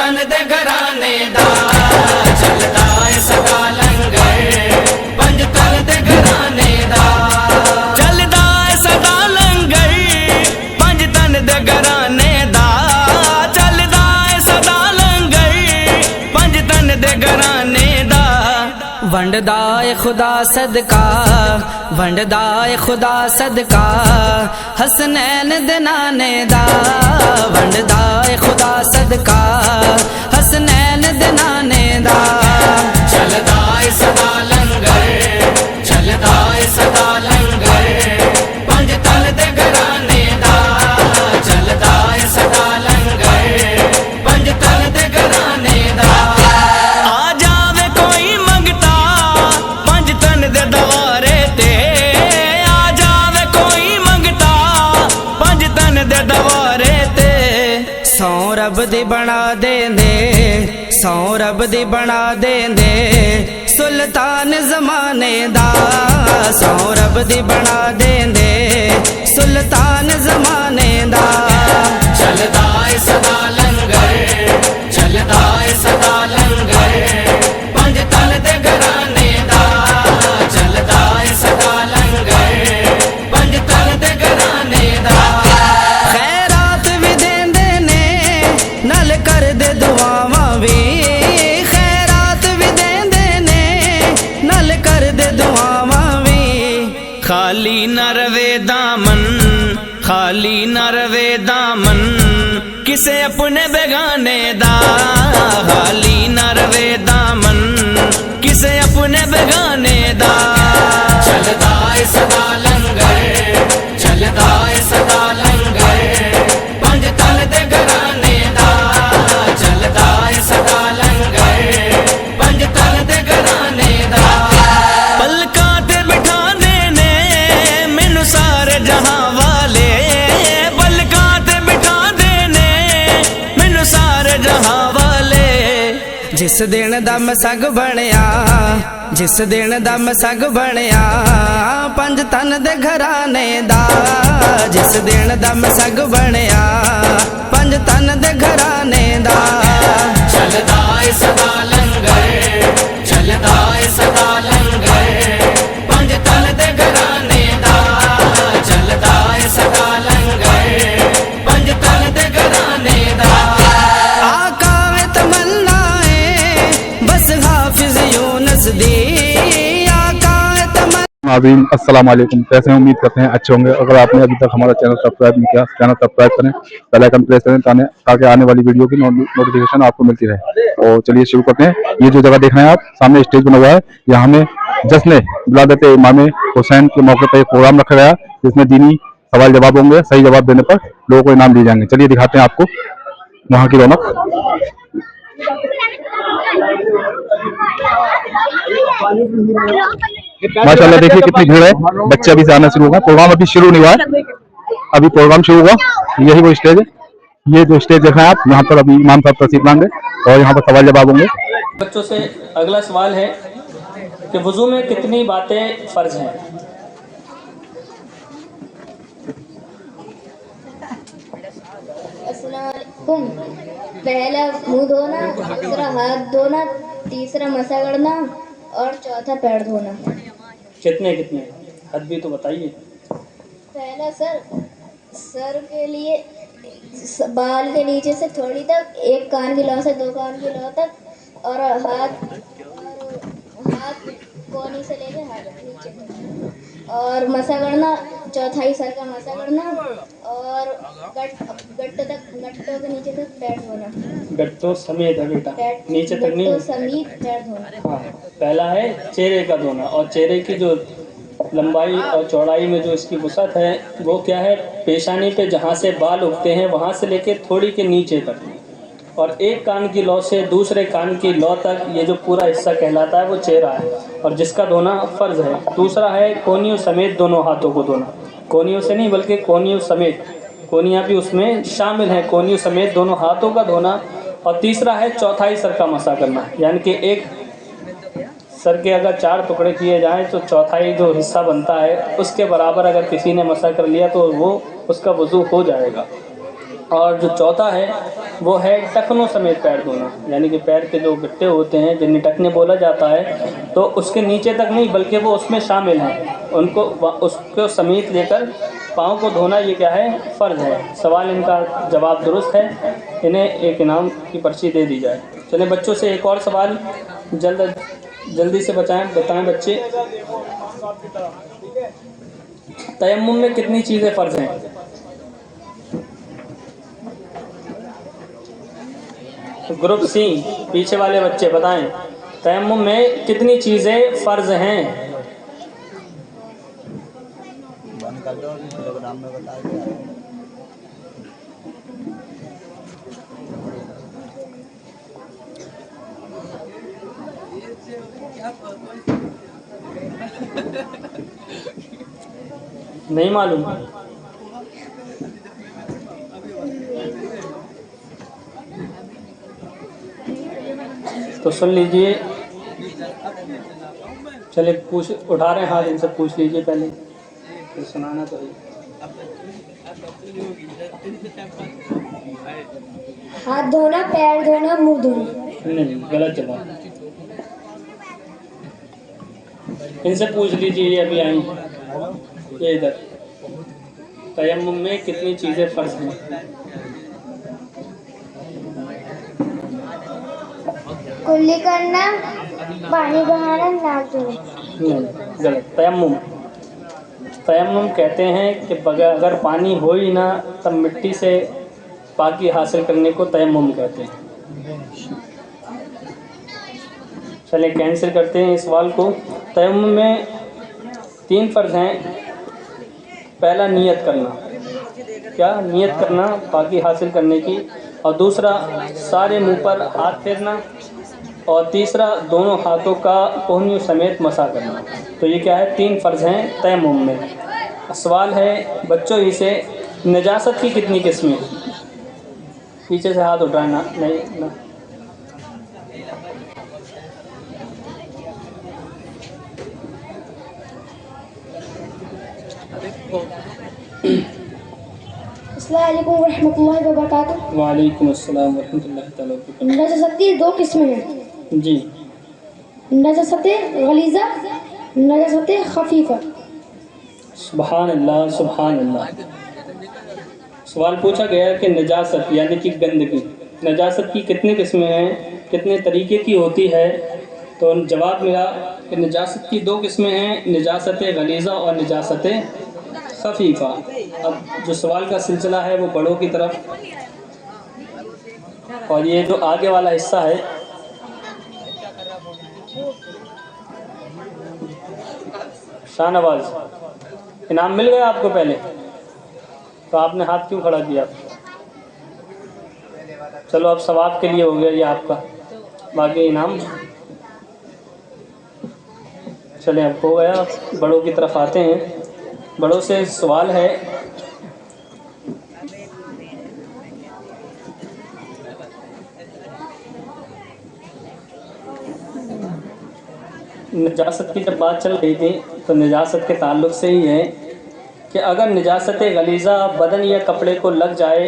तन दे घराने दा चलदा है सदा लंगर। पंज तन दे घराने दा चलदा है सदा लंगर। पंज तन दे घराने दा चलदा है सदा लंगर। पंज तन दे घराने दा वंडदा है खुदा सदका। वंडदा है खुदा सदका हसनैन दे नाने दा। वंडदा है खुदा सदका हसनैन दे नाने दा। चलदा है सदा लंगर। चलदा है सदा लंगर। पंज तन दे घराने दा चलदा है सदा लंगर। पंज तन दे घराने दा आ जावे कोई मंगता पंज तन दे दवारे ते। आ जावे कोई मंगता पंज तन दे दवारे ते। सौ रब दी बना देंदे सौ रब दी बना देंदे सुल्तान जमाने दा। सौ रब दी बना देंदे सुल्तान जमाने दा। चलदा है सदा लंगर। चलदा है सदा लंगर। पंज तन दे घराने दा चलदा है सदा लंगर। पंज तन दे घराने दा खैरात भी देंदे ने नल कर दे दुआवां भी। खैरात भी देंदे ने नल कर दे दुआवां भी। खाली न रवे दामन खाली न रवे दामन किसे अपने बेगाने दा। खाली न रवे दामन किसे अपने बेगाने दा। चलदा है सदा लंगर। चलदा है सदा लंगर। पंज तन दे घराने दा चलदा है सदा लंगर। पंज तन दे घराने दा पलकां ते बिठा देने मैनू सारे जहां वाले। पलकां ते बिठा देने मैनू सारे जहां वाले। जिस दिन दा मैं सग बनया जिस दिन दा मैं सग बनया पंज तन दे घराने दा। जिस दिन दा मैं सग बनया पंज तन दे घराने दा। चलदा है सदा लंगर। चलदा है सदा लंगर। पंज तन दे घराने दा चलदा है सदा लंगर। पंज तन दे घराने दा आका वे तमन्ना है बस हाफिज यूनुस दी। नाज़रीन अस्सलाम वालेकुम। कैसे हैं? उम्मीद करते हैं अच्छे होंगे। अगर आपने अभी तक हमारा चैनल सब्सक्राइब नहीं किया चैनल सब्सक्राइब करें। बेल आइकन प्रेस करें ताकि आने वाली वीडियो की नोटिफिकेशन आपको मिलती रहे। और चलिए शुरू करते हैं। ये जो जगह देख रहे हैं आप सामने स्टेज बना हुआ है यहाँ में जश्न विलादत इमाम हुसैन के मौके पर एक प्रोग्राम रखा गया जिसमें दीनी सवाल जवाब होंगे। सही जवाब देने पर लोगों को इनाम दिए जाएंगे। चलिए दिखाते हैं आपको वहाँ की रौनक। माशाल्लाह देखिए कितनी भीड़ है। बच्चे अभी से आना शुरू होगा। प्रोग्राम अभी शुरू नहीं हुआ है। अभी प्रोग्राम शुरू हुआ। यही वो स्टेज है। ये जो स्टेज देख रहे हैं आप यहाँ पर अभी इमाम साहब तशरीफ लाएंगे और यहाँ पर सवाल जवाब होंगे। बच्चों से अगला सवाल है कि वुजू में कितनी बातें फर्ज हैं? पहला मुंह धोना, दूसरा हाथ धोना, तीसरा मसा करना और चौथा पैर धोना। कितने कितने हद भी तो बताइए। पहला सर के लिए बाल के नीचे से थोड़ी तक, एक कान की लौ से दो कान की लौ तक, और हाथ कोहनी से लेकर हाथ नीचे तक, और मसा करना चौथाई सर का मसा करना, और गट्टों के नीचे तक पैर धोना। गट्टों समेत है बेटा, नीचे तक नहीं, समेत पैर धोना। हाँ, पहला है चेहरे का धोना, और चेहरे की जो लंबाई और चौड़ाई में जो इसकी वसअत है वो क्या है, पेशानी पे जहाँ से बाल उगते हैं वहाँ से लेके थोड़ी के नीचे तक, और एक कान की लौ से दूसरे कान की लौ तक ये जो पूरा हिस्सा कहलाता है वो चेहरा है, और जिसका धोना फ़र्ज़ है। दूसरा है कोहनियों समेत दोनों हाथों को धोना, कोहनियों से नहीं बल्कि कोहनियों समेत, कोहनियाँ भी उसमें शामिल हैं, कोहनियों समेत दोनों हाथों का धोना। और तीसरा है चौथाई सर का मसा करना, यानी कि एक सर के अगर 4 टुकड़े किए जाएं तो चौथाई जो हिस्सा बनता है उसके बराबर अगर किसी ने मसा कर लिया तो वो उसका वज़ू हो जाएगा। और जो चौथा है वो है टखनों समेत पैर धोना, यानी कि पैर के जो गट्टे होते हैं जिन्हें टखने बोला जाता है, तो उसके नीचे तक नहीं बल्कि वो उसमें शामिल हैं, उनको उसको समेत लेकर पाँव को धोना, ये क्या है, फ़र्ज़ है। सवाल इनका जवाब दुरुस्त है, इन्हें एक इनाम की पर्ची दे दी जाए। चलें बच्चों से एक और सवाल जल्दी से बताएं बच्चे। तयम्मुम में कितनी चीज़ें फ़र्ज़ हैं? ग्रुप सी, पीछे वाले बच्चे बताएं, तयम्मुम में कितनी चीज़ें फ़र्ज़ हैं? नहीं मालूम? तो सुन लीजिए, चले उठा रहे हैं हाथ, इनसे पूछ लीजिए पहले, तो सुनाना तो है। हाथ धोना, पैर धोना, मुंह धोना। नहीं, गलत जवाब। इनसे पूछ लीजिए, ये अभी आई, ये इधर। तयम्मुम में कितनी चीज़ें फ़र्ज़ हैं? कुल्ली करना, पानी बहाना, नाक धोना। नहीं, गलत। तयम्मुम कहते हैं कि अगर पानी हो ही ना तब मिट्टी से पाकी हासिल करने को तयम्मुम कहते हैं। चलिए कैंसिल करते हैं इस सवाल को। तयम्मुम में 3 फ़र्ज़ हैं। पहला नियत करना, क्या नियत करना पाकी हासिल करने की, और दूसरा सारे मुंह पर हाथ फेरना, और तीसरा दोनों हाथों का कोहनियों समेत मसा करना। तो ये क्या है, 3 फ़र्ज़ हैं तयम्मुम में। सवाल है बच्चों ही से, नजासत की कितनी किस्में? पीछे से हाथ उठाना, नहीं ना। अस्सलाम वालेकुम रहमतुल्लाहि व बरकातुहू। वालेकुम अस्सलाम रहमतुल्लाहि तआला व बरकातुहू। नजासत की 2 किस्में हैं जी। नजासत गलीज़ा, नजासत खफीफ़ा। सुभान अल्लाह, सुभान अल्लाह। सवाल पूछा गया कि नजासत यानी कि गंदगी, नजासत की कितनी किस्में हैं, कितने तरीके की होती है? तो जवाब मिला कि नजासत की 2 किस्में हैं, नजासत गलीज़ा और नजासत खफीफ़ा। अब जो सवाल का सिलसिला है वो बड़ों की तरफ, और ये जो आगे वाला हिस्सा है, शाहनवाज, इनाम मिल गया आपको पहले, तो आपने हाथ क्यों खड़ा किया? चलो अब सवाब के लिए हो गया ये आपका, बाकी इनाम। चले अब हो गया, बड़ों की तरफ आते हैं। बड़ों से सवाल है, नजासत की जब बात चल रही थी तो नजासत के ताल्लुक़ से ही है कि अगर नजासत गलीज़ा बदन या कपड़े को लग जाए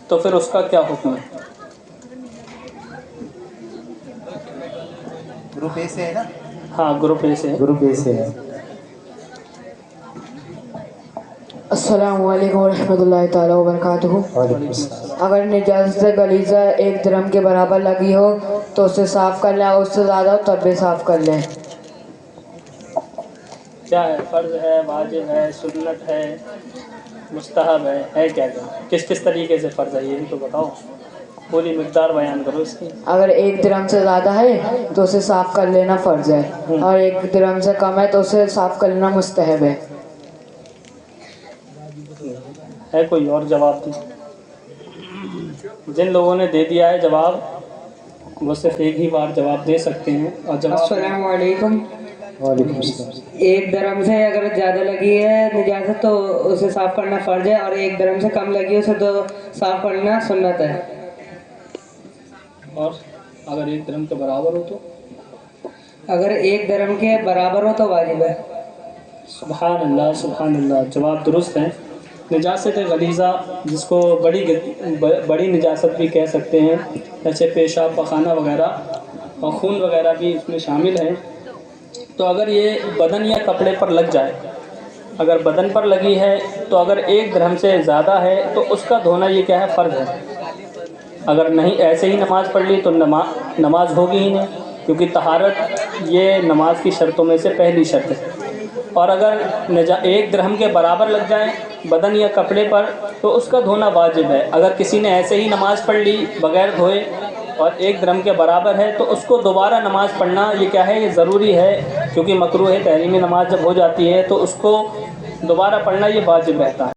तो फिर उसका क्या हुक्म है? ग्रुप ए से है ना? हाँ, ग्रुप ए से है। ग्रुप ए से है। अस्सलामु अलैकुम रहमतुल्लाहि ताला व बरकातुहू। अगर निजासत गलीज़ा 1 दिरहम के बराबर लगी हो तो उसे साफ़ कर लें, और उससे ज़्यादा हो तब भी साफ़ कर लें। क्या है, फ़र्ज़ है, वाजिब है, सुन्नत है, मुस्तहब है क्या क्या? किस किस तरीके से फ़र्ज़ है ये भी तो बताओ, पूरी मिक़दार बयान करो इसकी। अगर 1 दिरहम से ज़्यादा है तो उसे साफ़ कर लेना फ़र्ज़ है, और 1 दिरहम से कम है तो उसे साफ़ कर लेना मुस्तहब है। कोई और जवाब दी? जिन लोगों ने दे दिया है जवाब वो सिर्फ एक ही बार जवाब दे सकते हैं, और जवाब अस्सलाम वालेकुम। वालेकुम अस्सलाम। 1 दिरहम से अगर ज़्यादा लगी है निजासत तो उसे साफ़ करना फ़र्ज है, और 1 दिरहम से कम लगी है उसे तो साफ़ करना सुन्नत है। और अगर 1 दिरहम के बराबर हो तो? अगर 1 दिरहम के बराबर हो तो वाजिब है। सुभान अल्लाह, सुभान अल्लाह, जवाब दुरुस्त है। निजासत गलीज़ा, जिसको बड़ी निजासत भी कह सकते हैं, जैसे पेशाब पखाना वगैरह और खून वगैरह भी इसमें शामिल है। तो अगर ये बदन या कपड़े पर लग जाए, अगर बदन पर लगी है तो अगर 1 दिरहम से ज़्यादा है तो उसका धोना ये क्या है, फ़र्ज़ है। अगर नहीं ऐसे ही नमाज़ पढ़ ली तो नमाज होगी ही नहीं, क्योंकि तहारत ये नमाज की शर्तों में से पहली शर्त है। और अगर 1 दिरहम के बराबर लग जाए बदन या कपड़े पर तो उसका धोना वाजिब है। अगर किसी ने ऐसे ही नमाज़ पढ़ ली बग़ैर धोए और 1 दिरहम के बराबर है तो उसको दोबारा नमाज़ पढ़ना ये क्या है, ये ज़रूरी है, क्योंकि मकरूह है। तहरीमी नमाज जब हो जाती है तो उसको दोबारा पढ़ना ये वाजिब रहता है।